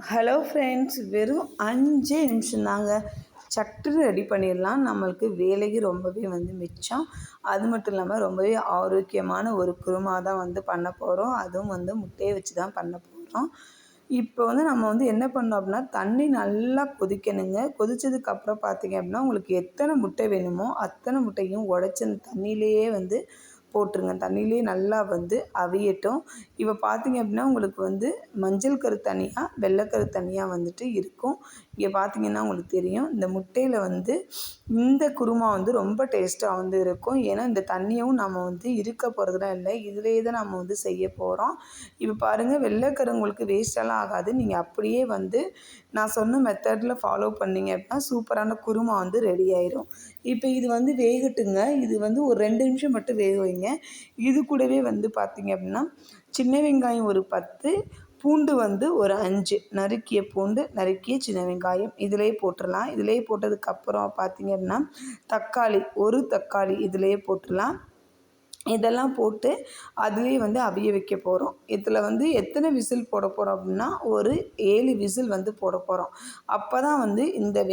Hello friends, வெறும் 5 நிமிஷம் தாங்க சட்டுன்னு ரெடி பண்ணிடலாம். நம்மளுக்கு வேலைக்கு ரொம்பவே மிச்சம். அது மட்டும் இல்லாமல் ரொம்பவே ஆரோக்கியமான ஒரு குருமா தான் பண்ண போகிறோம். அதுவும் முட்டையை வச்சு தான் பண்ண போகிறோம். இப்போ நம்ம என்ன பண்ணோம் அப்படின்னா, தண்ணி நல்லா கொதிக்கணுங்க. கொதித்ததுக்கப்புறம் பார்த்தீங்க அப்படின்னா, உங்களுக்கு எத்தனை முட்டை வேணுமோ அத்தனை முட்டையும் உடச்சி அந்த தண்ணியிலேயே போட்டுருங்க. தண்ணியிலே நல்லா அவியட்டும். இப்போ பார்த்தீங்க அப்படின்னா, உங்களுக்கு மஞ்சள் கரு தனியாக, வெள்ளைக்கரு தனியாக இருக்கும். இங்கே பார்த்தீங்கன்னா உங்களுக்கு தெரியும். இந்த முட்டையில் இந்த குருமா ரொம்ப டேஸ்ட்டாக இருக்கும். ஏன்னா இந்த தண்ணியும் நம்ம இருக்க போகிறதுலாம் இல்லை. இதிலேயே தான் நம்ம செய்ய போகிறோம். இப்போ பாருங்கள், வெள்ளைக்கரு உங்களுக்கு வேஸ்டெல்லாம் ஆகாது. நீங்கள் அப்படியே நான் சொன்ன மெத்தடில் ஃபாலோ பண்ணிங்க அப்படின்னா சூப்பரான குருமா ரெடி ஆயிரும். இப்போ இது வேகட்டுங்க. இது ஒரு 2 நிமிஷம் மட்டும் வேக வைங்க. இது கூடவே பார்த்தீங்க அப்படின்னா, சின்ன வெங்காயம் ஒரு 10, பூண்டு ஒரு 5, நறுக்கிய பூண்டு, நறுக்கிய சின்ன வெங்காயம் இதிலேயே போட்டுடலாம். இதிலேயே போட்டதுக்கப்புறம் பார்த்தீங்க அப்படின்னா, தக்காளி ஒரு தக்காளி இதிலேயே போட்டுடலாம். இதெல்லாம் போட்டு அதுலேயே அவிய வைக்க போகிறோம். இதில் எத்தனை விசில் போட போகிறோம் அப்படின்னா, ஒரு 7 விசில் போட போகிறோம். அப்போ தான் இந்த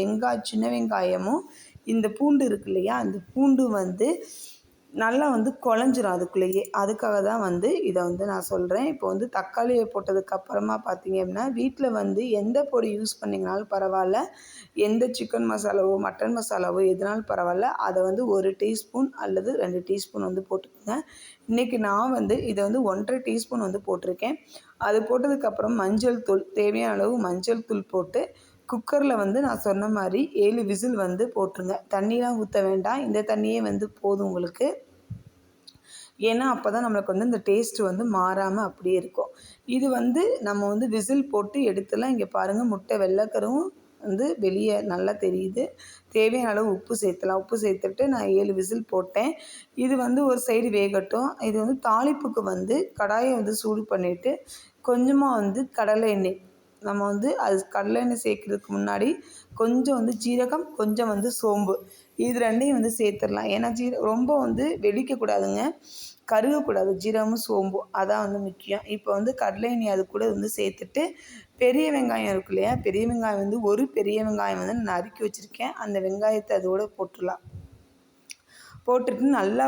சின்ன வெங்காயமும் இந்த பூண்டு இருக்கு இல்லையா, அந்த பூண்டு நல்லா குழஞ்சிரும் அதுக்குள்ளேயே. அதுக்காக தான் இதை நான் சொல்கிறேன். இப்போ தக்காளியை போட்டதுக்கப்புறமா பார்த்தீங்க அப்படின்னா, வீட்டில் எந்த பொடி யூஸ் பண்ணிங்கனாலும் பரவாயில்ல, எந்த சிக்கன் மசாலாவோ மட்டன் மசாலாவோ எதுனாலும் பரவாயில்ல, அதை 1 டீஸ்பூன் அல்லது 2 டீஸ்பூன் போட்டுக்கோங்க. இன்றைக்கி நான் இதை 1.5 டீஸ்பூன் போட்டிருக்கேன். அது போட்டதுக்கப்புறம் மஞ்சள் தூள், தேவையான அளவு மஞ்சள் தூள் போட்டு குக்கரில் நான் சொன்ன மாதிரி 7 விசில் போட்டுருங்க. தண்ணிலாம் ஊற்ற வேண்டாம். இந்த தண்ணியே போதும் உங்களுக்கு. ஏன்னா அப்போ தான் நம்மளுக்கு இந்த டேஸ்ட்டு மாறாமல் அப்படியே இருக்கும். இது நம்ம விசில் போட்டு எடுத்துலாம். இங்கே பாருங்கள், முட்டை வெள்ளைக்கரும் வெளியே நல்லா தெரியுது. தேவையான அளவு உப்பு சேர்த்துலாம். உப்பு சேர்த்துட்டு நான் 7 விசில் போட்டேன். இது ஒரு சைடு வேகட்டும். இது தாளிப்புக்கு கடாயை சூடு பண்ணிவிட்டு கொஞ்சமாக கடலை எண்ணெய், நம்ம அது கடலை எண்ணெய் சேர்க்குறதுக்கு முன்னாடி கொஞ்சம் ஜீரகம், கொஞ்சம் சோம்பு, இது ரெண்டையும் சேர்த்துடலாம். ஏன்னா ரொம்ப வெடிக்கக்கூடாதுங்க, கருகக்கூடாது. ஜீரகமும் சோம்பும் அதான் முக்கியம். இப்போ கடலை எண்ணெய் அது கூட சேர்த்துட்டு, பெரிய வெங்காயம் இருக்கு இல்லையா, பெரிய வெங்காயம் ஒரு பெரிய வெங்காயம் நான் நறுக்கி வச்சுருக்கேன். அந்த வெங்காயத்தை அதோடு போட்டுடலாம். போட்டுட்டு நல்லா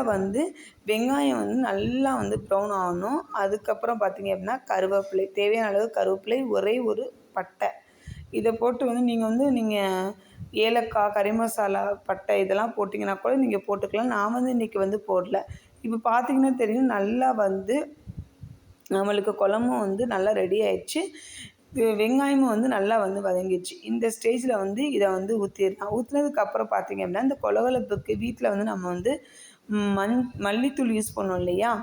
வெங்காயம் நல்லா ப்ரௌன் ஆகணும். அதுக்கப்புறம் பார்த்தீங்க அப்படின்னா கருவேப்பிலை, தேவையான அளவு கருவேப்பிலை, ஒரே ஒரு பட்டை, இதை போட்டு நீங்கள் ஏலக்காய், கறி மசாலா, பட்டை இதெல்லாம் போட்டிங்கன்னா கூட நீங்கள் போட்டுக்கலாம். நான் இன்றைக்கி போடல. இப்போ பார்த்தீங்கன்னா தெரியும், நல்லா நம்மளுக்கு குழம்பும் நல்லா ரெடி ஆயிடுச்சு. வெங்காயமும் நல்லா வதங்கிடுச்சு. இந்த ஸ்டேஜில் இதை ஊற்றிடலாம். ஊற்றுனதுக்கப்புறம் பார்த்தீங்க அப்படின்னா, இந்த கொலகொலப்புக்கு வீட்டில் நம்ம மல்லித்தூள் யூஸ் பண்ணோம் இல்லையா,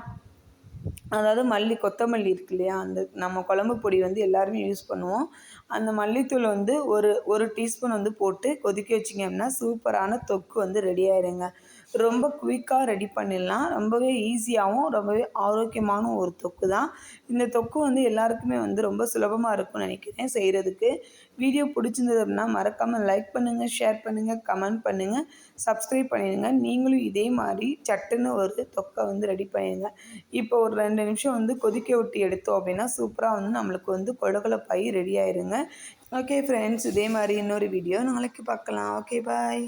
அதாவது கொத்தமல்லி இருக்கு இல்லையா, அந்த நம்ம குழம்பு பொடி எல்லாருமே யூஸ் பண்ணுவோம். அந்த மல்லித்தூள் ஒரு டீஸ்பூன் போட்டு கொதிக்க வச்சிங்க அப்படின்னா சூப்பரான தொக்கு ரெடி ஆயிடுங்க. ரொம்ப குயிக்காக ரெடி பண்ணிடலாம். ரொம்பவே ஈஸியாகவும் ரொம்பவே ஆரோக்கியமான ஒரு தொக்கு தான். இந்த தொக்கு எல்லாருக்குமே ரொம்ப சுலபமாக இருக்கும்னு நினைக்கிறேன் செய்கிறதுக்கு. வீடியோ பிடிச்சிருந்தது அப்படின்னா மறக்காமல் லைக் பண்ணுங்கள், ஷேர் பண்ணுங்கள், கமெண்ட் பண்ணுங்கள், சப்ஸ்கிரைப் பண்ணிடுங்க. நீங்களும் இதே மாதிரி சட்டுன்னு ஒரு தொக்கை ரெடி பண்ணிடுங்க. இப்போ ஒரு 2 நிமிஷம் கொதிக்க விட்டு எடுத்தோம் அப்படின்னா சூப்பராக நம்மளுக்கு கொழகொழப்பாயி ரெடி ஆயிருங்க. ஓகே ஃப்ரெண்ட்ஸ், இதே மாதிரி இன்னொரு வீடியோ நாளைக்கு பார்க்கலாம். ஓகே, பாய்.